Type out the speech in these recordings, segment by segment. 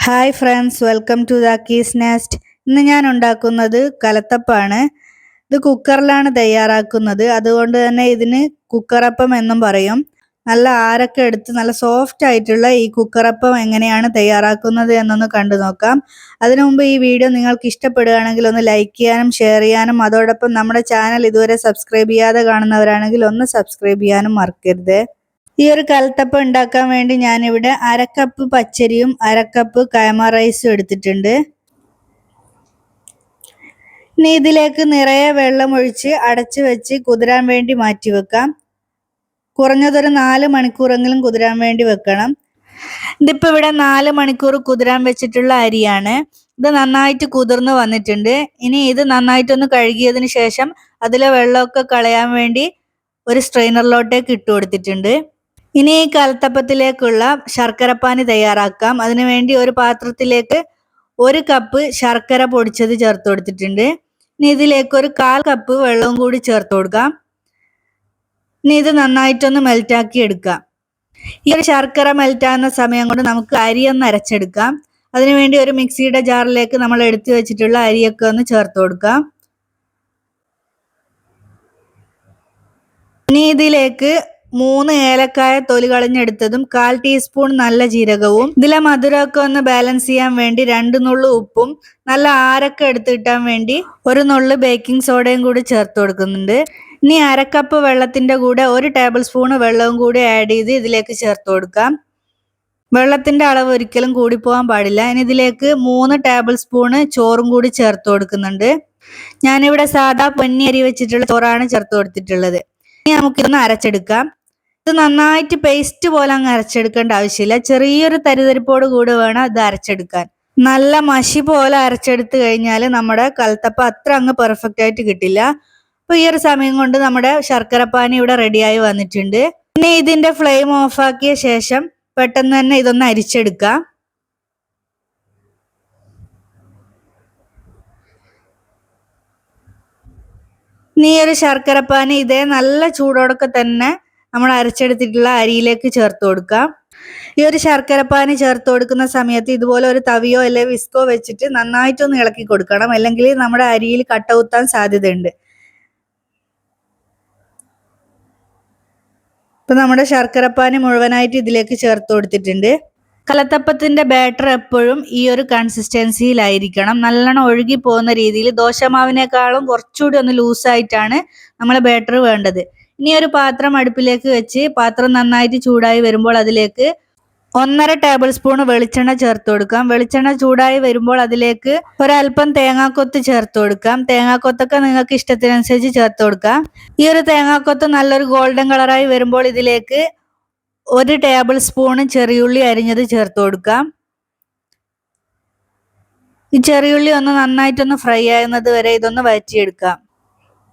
Hi friends, welcome to ദാക്കീസ് nest. ഇന്ന് ഞാൻ ഉണ്ടാക്കുന്നത് കലത്തപ്പാണ്. ഇത് കുക്കറിലാണ് തയ്യാറാക്കുന്നത്. അതുകൊണ്ട് തന്നെ ഇതിന് കുക്കറപ്പം എന്നും പറയും. നല്ല ആരൊക്കെ എടുത്ത് നല്ല സോഫ്റ്റ് ആയിട്ടുള്ള ഈ കുക്കറപ്പം എങ്ങനെയാണ് തയ്യാറാക്കുന്നത് എന്നൊന്ന് കണ്ടു നോക്കാം. അതിനു മുമ്പ് ഈ വീഡിയോ നിങ്ങൾക്ക് ഇഷ്ടപ്പെടുകയാണെങ്കിൽ ഒന്ന് ലൈക്ക് ചെയ്യാനും ഷെയർ ചെയ്യാനും അതോടൊപ്പം നമ്മുടെ ചാനൽ ഇതുവരെ സബ്സ്ക്രൈബ് ചെയ്യാതെ കാണുന്നവരാണെങ്കിൽ ഒന്ന് സബ്സ്ക്രൈബ് ചെയ്യാനും മറക്കരുത്. ഈ ഒരു കലത്തപ്പം ഉണ്ടാക്കാൻ വേണ്ടി ഞാനിവിടെ അരക്കപ്പ് പച്ചരിയും അരക്കപ്പ് കൈമ റൈസും എടുത്തിട്ടുണ്ട്. ഇനി ഇതിലേക്ക് നിറയെ വെള്ളം ഒഴിച്ച് അടച്ചു വെച്ച് കുതിരാൻ വേണ്ടി മാറ്റി വെക്കാം. കുറഞ്ഞതൊരു 4 മണിക്കൂറെങ്കിലും കുതിരാൻ വേണ്ടി വെക്കണം. ഇതിപ്പോൾ ഇവിടെ 4 മണിക്കൂർ കുതിരാൻ വെച്ചിട്ടുള്ള അരിയാണ്. ഇത് നന്നായിട്ട് കുതിർന്ന് വന്നിട്ടുണ്ട്. ഇനി ഇത് നന്നായിട്ടൊന്ന് കഴുകിയതിന് ശേഷം അതിലെ വെള്ളമൊക്കെ കളയാൻ വേണ്ടി ഒരു സ്ട്രെയിനറിലോട്ടേക്ക് ഇട്ട് കൊടുത്തിട്ടുണ്ട്. ഇനി ഈ കലത്തപ്പത്തിലേക്കുള്ള ശർക്കരപ്പാനി തയ്യാറാക്കാം. അതിനുവേണ്ടി ഒരു പാത്രത്തിലേക്ക് 1 കപ്പ് ശർക്കര പൊടിച്ചത് ചേർത്ത് കൊടുത്തിട്ടുണ്ട്. ഇനി ഇതിലേക്ക് ഒരു 1/4 കപ്പ് വെള്ളവും കൂടി ചേർത്ത് കൊടുക്കാം. ഇനി ഇത് നന്നായിട്ടൊന്ന് മെൽറ്റാക്കി എടുക്കാം. ഈ ഒരു ശർക്കര മെൽറ്റാകുന്ന സമയം കൊണ്ട് നമുക്ക് അരി ഒന്ന് അരച്ചെടുക്കാം. അതിനുവേണ്ടി ഒരു മിക്സിയുടെ ജാറിലേക്ക് നമ്മൾ എടുത്തു വെച്ചിട്ടുള്ള അരിയൊക്കെ ഒന്ന് ചേർത്ത് കൊടുക്കാം. ഇനി ഇതിലേക്ക് 3 ഏലക്കായ തൊലി കളഞ്ഞെടുത്തതും 1/4 ടീസ്പൂൺ നല്ല ജീരകവും ഇതിലെ മധുരമൊക്കെ ഒന്ന് ബാലൻസ് ചെയ്യാൻ വേണ്ടി 2 നുള്ളു ഉപ്പും നല്ല ആരൊക്കെ എടുത്തിട്ടാൻ വേണ്ടി 1 നുള്ളു ബേക്കിംഗ് സോഡയും കൂടി ചേർത്ത് കൊടുക്കുന്നുണ്ട്. ഇനി അരക്കപ്പ് വെള്ളത്തിന്റെ കൂടെ 1 ടേബിൾ സ്പൂൺ വെള്ളവും കൂടി ആഡ് ചെയ്ത് ഇതിലേക്ക് ചേർത്ത് കൊടുക്കാം. വെള്ളത്തിന്റെ അളവ് ഒരിക്കലും കൂടിപ്പോകാൻ പാടില്ല. ഇനി ഇതിലേക്ക് 3 ടേബിൾ സ്പൂണ് ചോറും കൂടി ചേർത്ത് കൊടുക്കുന്നുണ്ട്. ഞാനിവിടെ സാധാ പൊന്നി അരി വെച്ചിട്ടുള്ള ചോറാണ് ചേർത്ത് കൊടുത്തിട്ടുള്ളത്. ഇനി നമുക്കിതൊന്ന് അരച്ചെടുക്കാം. ഇത് നന്നായിട്ട് പേസ്റ്റ് പോലെ അങ്ങ് അരച്ചെടുക്കേണ്ട ആവശ്യമില്ല. ചെറിയൊരു തരിതരിപ്പോട് കൂടി വേണം ഇത് അരച്ചെടുക്കാൻ. നല്ല മഷി പോലെ അരച്ചെടുത്ത് കഴിഞ്ഞാൽ നമ്മുടെ കലത്തപ്പം അത്ര അങ്ങ് പെർഫെക്റ്റ് ആയിട്ട് കിട്ടില്ല. അപ്പൊ ഈ ഒരു സമയം കൊണ്ട് നമ്മുടെ ശർക്കരപ്പാനി ഇവിടെ റെഡിയായി വന്നിട്ടുണ്ട്. ഇനി ഇതിന്റെ ഫ്ലെയിം ഓഫാക്കിയ ശേഷം പെട്ടെന്ന് തന്നെ ഇതൊന്ന് അരിച്ചെടുക്കാം. ഇനി ഈ ഒരു ശർക്കരപ്പാനി ഇതേ നല്ല ചൂടോടൊക്കെ തന്നെ നമ്മൾ അരച്ചെടുത്തിട്ടുള്ള അരിയിലേക്ക് ചേർത്ത് കൊടുക്കാം. ഈ ഒരു ശർക്കരപ്പാനി ചേർത്ത് കൊടുക്കുന്ന സമയത്ത് ഇതുപോലെ ഒരു തവിയോ അല്ലെങ്കിൽ വിസ്കോ വെച്ചിട്ട് നന്നായിട്ടൊന്ന് ഇളക്കി കൊടുക്കണം. അല്ലെങ്കിൽ നമ്മുടെ അരിയിൽ കട്ട കുത്താൻ സാധ്യതയുണ്ട്. ഇപ്പൊ നമ്മുടെ ശർക്കരപ്പാനി മുഴുവനായിട്ട് ഇതിലേക്ക് ചേർത്ത് കൊടുത്തിട്ടുണ്ട്. കലത്തപ്പത്തിന്റെ ബാറ്റർ എപ്പോഴും ഈ ഒരു കൺസിസ്റ്റൻസിയിലായിരിക്കണം. നല്ലോണം ഒഴുകി പോകുന്ന രീതിയിൽ, ദോശമാവിനേക്കാളും കുറച്ചുകൂടി ഒന്ന് ലൂസായിട്ടാണ് നമ്മൾ ബാറ്റർ വേണ്ടത്. ഇനി ഒരു പാത്രം അടുപ്പിലേക്ക് വെച്ച് പാത്രം നന്നായിട്ട് ചൂടായി വരുമ്പോൾ അതിലേക്ക് 1.5 ടേബിൾ സ്പൂൺ വെളിച്ചെണ്ണ ചേർത്ത് കൊടുക്കാം. വെളിച്ചെണ്ണ ചൂടായി വരുമ്പോൾ അതിലേക്ക് ഒരല്പം തേങ്ങാക്കൊത്ത് ചേർത്ത് കൊടുക്കാം. തേങ്ങാക്കൊത്തൊക്കെ നിങ്ങൾക്ക് ഇഷ്ടത്തിനനുസരിച്ച് ചേർത്ത് കൊടുക്കാം. ഈ ഒരു തേങ്ങാക്കൊത്ത് നല്ലൊരു ഗോൾഡൻ കളറായി വരുമ്പോൾ ഇതിലേക്ക് 1 ടേബിൾ സ്പൂൺ ചെറിയുള്ളി അരിഞ്ഞത് ചേർത്ത് കൊടുക്കാം. ഈ ചെറിയുള്ളി ഒന്ന് നന്നായിട്ടൊന്ന് ഫ്രൈ ആകുന്നത് വരെ ഇതൊന്ന് വഴറ്റിയെടുക്കാം.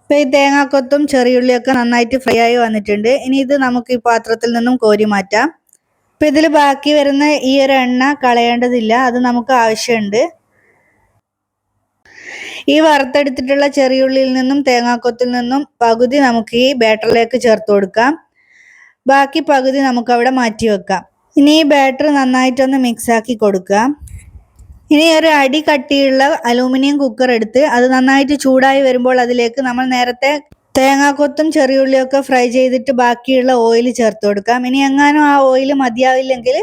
ഇപ്പൊ ഈ തേങ്ങാക്കൊത്തും ചെറിയുള്ളിയൊക്കെ നന്നായിട്ട് ഫ്രൈ ആയി വന്നിട്ടുണ്ട്. ഇനി ഇത് നമുക്ക് ഈ പാത്രത്തിൽ നിന്നും കോരി മാറ്റാം. ഇപ്പൊ ഇതിൽ ബാക്കി വരുന്ന ഈ ഒരു എണ്ണ കളയേണ്ടതില്ല, അത് നമുക്ക് ആവശ്യമുണ്ട്. ഈ വറുത്തെടുത്തിട്ടുള്ള ചെറിയുള്ളിയിൽ നിന്നും തേങ്ങാക്കൊത്തിൽ നിന്നും പകുതി നമുക്ക് ഈ ബാറ്ററിലേക്ക് ചേർത്ത് കൊടുക്കാം. ബാക്കി പകുതി നമുക്ക് അവിടെ മാറ്റി വെക്കാം. ഇനി ഈ ബാറ്റർ നന്നായിട്ടൊന്ന് മിക്സ് ആക്കി കൊടുക്കാം. ഇനി ഒരു അടി കട്ടിയുള്ള അലൂമിനിയം കുക്കർ എടുത്ത് അത് നന്നായിട്ട് ചൂടായി വരുമ്പോൾ അതിലേക്ക് നമ്മൾ നേരത്തെ തേങ്ങാക്കൊത്തും ചെറിയുള്ളിയൊക്കെ ഫ്രൈ ചെയ്തിട്ട് ബാക്കിയുള്ള ഓയിൽ ചേർത്ത് കൊടുക്കാം. ഇനി എങ്ങാനും ആ ഓയിൽ മതിയാവില്ലെങ്കിൽ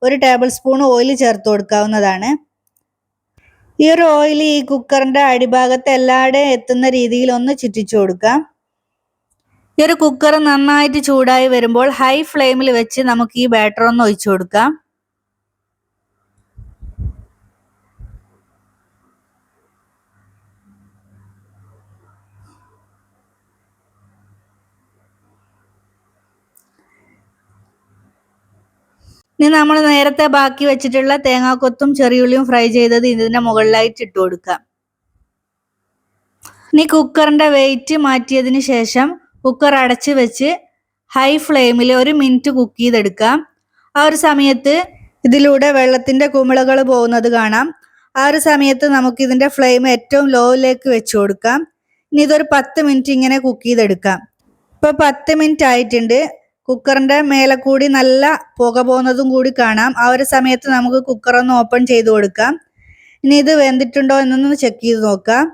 1 ടേബിൾ സ്പൂൺ ഓയിൽ ചേർത്ത് കൊടുക്കാവുന്നതാണ്. ഈ ഒരു ഓയിൽ ഈ കുക്കറിന്റെ അടിഭാഗത്ത് എല്ലായിടെയും എത്തുന്ന രീതിയിൽ ഒന്ന് ചുറ്റിച്ചു കൊടുക്കാം. ഈ ഒരു കുക്കർ നന്നായിട്ട് ചൂടായി വരുമ്പോൾ ഹൈ ഫ്ലെയിമിൽ വെച്ച് നമുക്ക് ഈ ബാറ്റർ ഒന്ന് ഒഴിച്ചു കൊടുക്കാം. ഇനി നമ്മൾ നേരത്തെ ബാക്കി വെച്ചിട്ടുള്ള തേങ്ങാക്കൊത്തും ചെറിയുള്ളിയും ഫ്രൈ ചെയ്തത് ഇതിന്റെ മുകളിലായിട്ട് ഇട്ട് കൊടുക്കാം. ഇനി കുക്കറിന്റെ വെയിറ്റ് മാറ്റിയതിന് ശേഷം കുക്കർ അടച്ചു വെച്ച് ഹൈ ഫ്ലെയിമിൽ 1 മിനിറ്റ് കുക്ക് ചെയ്തെടുക്കാം. ആ ഒരു സമയത്ത് ഇതിലൂടെ വെള്ളത്തിന്റെ കുമിളകൾ പോകുന്നത് കാണാം. ആ ഒരു സമയത്ത് നമുക്ക് ഇതിന്റെ ഫ്ലെയിം ഏറ്റവും ലോയിലേക്ക് വെച്ച് കൊടുക്കാം. ഇനി ഇതൊരു 10 മിനിറ്റ് ഇങ്ങനെ കുക്ക് ചെയ്തെടുക്കാം. ഇപ്പൊ 10 മിനിറ്റ് ആയിട്ടുണ്ട്. കുക്കറിന്റെ മേലെ കൂടി നല്ല പുക പോകുന്നതും കൂടി കാണാം. ആ ഒരു സമയത്ത് നമുക്ക് കുക്കർ ഒന്ന് ഓപ്പൺ ചെയ്ത് കൊടുക്കാം. ഇനി ഇത് വെന്തിട്ടുണ്ടോ എന്നൊന്ന് ചെക്ക് ചെയ്ത് നോക്കാം.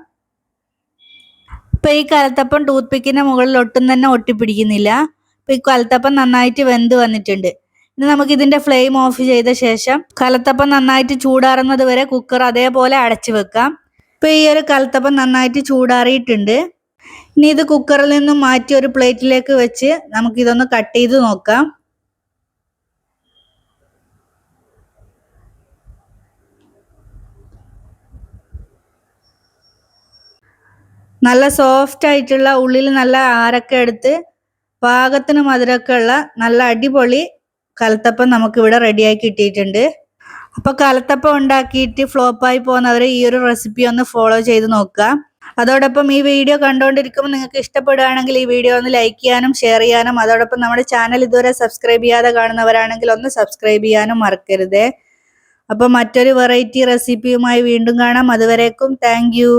ഇപ്പൊ ഈ കലത്തപ്പം ടൂത്ത് പിക്കിന്റെ മുകളിൽ ഒട്ടും തന്നെ ഒട്ടിപ്പിടിക്കുന്നില്ല. ഇപ്പൊ ഈ കലത്തപ്പം നന്നായിട്ട് വെന്ത് വന്നിട്ടുണ്ട്. ഇനി നമുക്ക് ഇതിന്റെ ഫ്ലെയിം ഓഫ് ചെയ്ത ശേഷം കലത്തപ്പം നന്നായിട്ട് ചൂടാറുന്നത് വരെ കുക്കർ അതേപോലെ അടച്ചു വെക്കാം. ഇപ്പൊ ഈ ഒരു കലത്തപ്പം നന്നായിട്ട് ചൂടാറിയിട്ടുണ്ട്. ഇനി ഇത് കുക്കറിൽ നിന്നും മാറ്റി ഒരു പ്ലേറ്റിലേക്ക് വെച്ച് നമുക്കിതൊന്ന് കട്ട് ചെയ്ത് നോക്കാം. നല്ല സോഫ്റ്റ് ആയിട്ടുള്ള ഉള്ളിൽ നല്ല ആരൊക്കെ എടുത്ത് പാകത്തിന് മധുരമൊക്കെ ഉള്ള നല്ല അടിപൊളി കലത്തപ്പം നമുക്കിവിടെ റെഡിയാക്കി കിട്ടിയിട്ടുണ്ട്. അപ്പോൾ കലത്തപ്പം ഉണ്ടാക്കിയിട്ട് ഫ്ലോപ്പായി പോകുന്നവർ ഈ ഒരു റെസിപ്പി ഒന്ന് ഫോളോ ചെയ്ത് നോക്കുക. അതോടൊപ്പം ഈ വീഡിയോ കണ്ടുകൊണ്ടിരിക്കുമ്പോൾ നിങ്ങൾക്ക് ഇഷ്ടപ്പെടുകയാണെങ്കിൽ ഈ വീഡിയോ ഒന്ന് ലൈക്ക് ചെയ്യാനും ഷെയർ ചെയ്യാനും, അതോടൊപ്പം നമ്മുടെ ചാനൽ ഇതുവരെ സബ്സ്ക്രൈബ് ചെയ്യാതെ കാണുന്നവരാണെങ്കിൽ ഒന്ന് സബ്സ്ക്രൈബ് ചെയ്യാനും മറക്കരുത്. അപ്പോൾ മറ്റൊരു വെറൈറ്റി റെസിപ്പിയുമായി വീണ്ടും കാണാം. അതുവരേക്കും താങ്ക് യു.